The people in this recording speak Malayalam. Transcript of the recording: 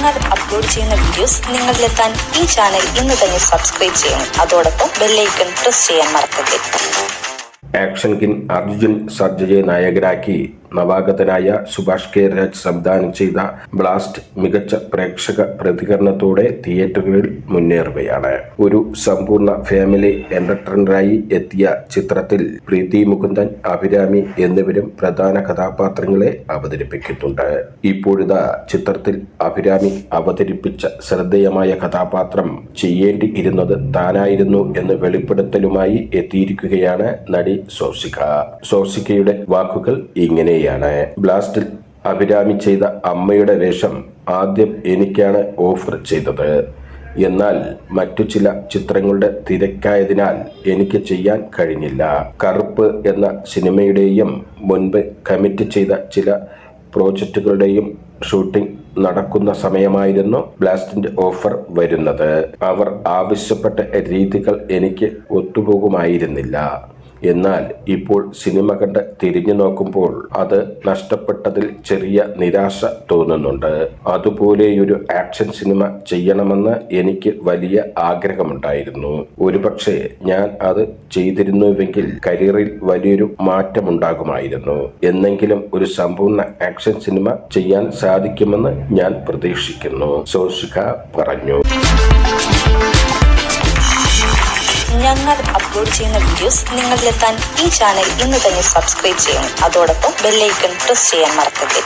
ഞങ്ങൾ അപ്ലോഡ് ചെയ്യുന്ന വീഡിയോസ് നിങ്ങളിലെത്താൻ ഈ ചാനൽ ഇന്ന് തന്നെ സബ്സ്ക്രൈബ് ചെയ്യണം. അതോടൊപ്പം ബെല്ലൈക്കൺ പ്രസ് ചെയ്യാൻ മറക്കരുത്. ആക്ഷൻ കിങ് അർജുൻ സർജയെ നായകനാക്കി നവാഗതനായ സുഭാഷ് കെ രാജ് സംവിധാനം ചെയ്ത ബ്ലാസ്റ്റ് മികച്ച പ്രേക്ഷക പ്രതികരണത്തോടെ തിയേറ്ററുകളിൽ മുന്നേറുകയാണ്. ഒരു സമ്പൂർണ്ണ ഫാമിലി എന്റർടൈനറായി എത്തിയ ചിത്രത്തിൽ പ്രീതി മുകുന്ദൻ, അഭിരാമി എന്നിവരും പ്രധാന കഥാപാത്രങ്ങളെ അവതരിപ്പിക്കുന്നുണ്ട്. ഇപ്പോഴിതാ ചിത്രത്തിൽ അഭിരാമി അവതരിപ്പിച്ച ശ്രദ്ധേയമായ കഥാപാത്രം ചെയ്യേണ്ടി ഇരുന്നത് താനായിരുന്നു എന്ന് വെളിപ്പെടുത്തലുമായി എത്തിയിരിക്കുകയാണ് നടി സോർസിക. സോർസികയുടെ വാക്കുകൾ ഇങ്ങനെ: ബ്ലാസ്റ്റിൽ അഭിരാമി ചെയ്ത അമ്മയുടെ വേഷം ആദ്യം എനിക്കാണ് ഓഫർ ചെയ്തത്. എന്നാൽ മറ്റു ചില ചിത്രങ്ങളുടെ തിരക്കായതിനാൽ എനിക്ക് ചെയ്യാൻ കഴിഞ്ഞില്ല. കറുപ്പ് എന്ന സിനിമയുടെയും മുൻപ് കമ്മിറ്റ് ചെയ്ത ചില പ്രോജക്റ്റുകളുടെയും ഷൂട്ടിംഗ് നടക്കുന്ന സമയമായിരുന്നു ബ്ലാസ്റ്റിന്റെ ഓഫർ വരുന്നത്. അവർ ആവശ്യപ്പെട്ട രീതികൾ എനിക്ക് ഒത്തുപോകുമായിരുന്നില്ല. എന്നാൽ ഇപ്പോൾ സിനിമ കണ്ട് തിരിഞ്ഞു നോക്കുമ്പോൾ അത് നഷ്ടപ്പെട്ടതിൽ ചെറിയ നിരാശ തോന്നുന്നുണ്ട്. അതുപോലെയൊരു ആക്ഷൻ സിനിമ ചെയ്യണമെന്ന് എനിക്ക് വലിയ ആഗ്രഹമുണ്ടായിരുന്നു. ഒരുപക്ഷെ ഞാൻ അത് ചെയ്തിരുന്നുവെങ്കിൽ കരിയറിൽ വലിയൊരു മാറ്റമുണ്ടാകുമായിരുന്നു. എന്നെങ്കിലും ഒരു സമ്പൂർണ്ണ ആക്ഷൻ സിനിമ ചെയ്യാൻ സാധിക്കുമെന്ന് ഞാൻ പ്രതീക്ഷിക്കുന്നു, സോർസിക പറഞ്ഞു. ഞങ്ങൾ അപ്ലോഡ് ചെയ്യുന്ന വീഡിയോസ് നിങ്ങളിലെത്താൻ ഈ ചാനൽ ഇന്ന് തന്നെ സബ്സ്ക്രൈബ് ചെയ്യണം. അതോടൊപ്പം ബെല്ലൈക്കൺ പ്രസ് ചെയ്യാൻ മറക്കരുത്.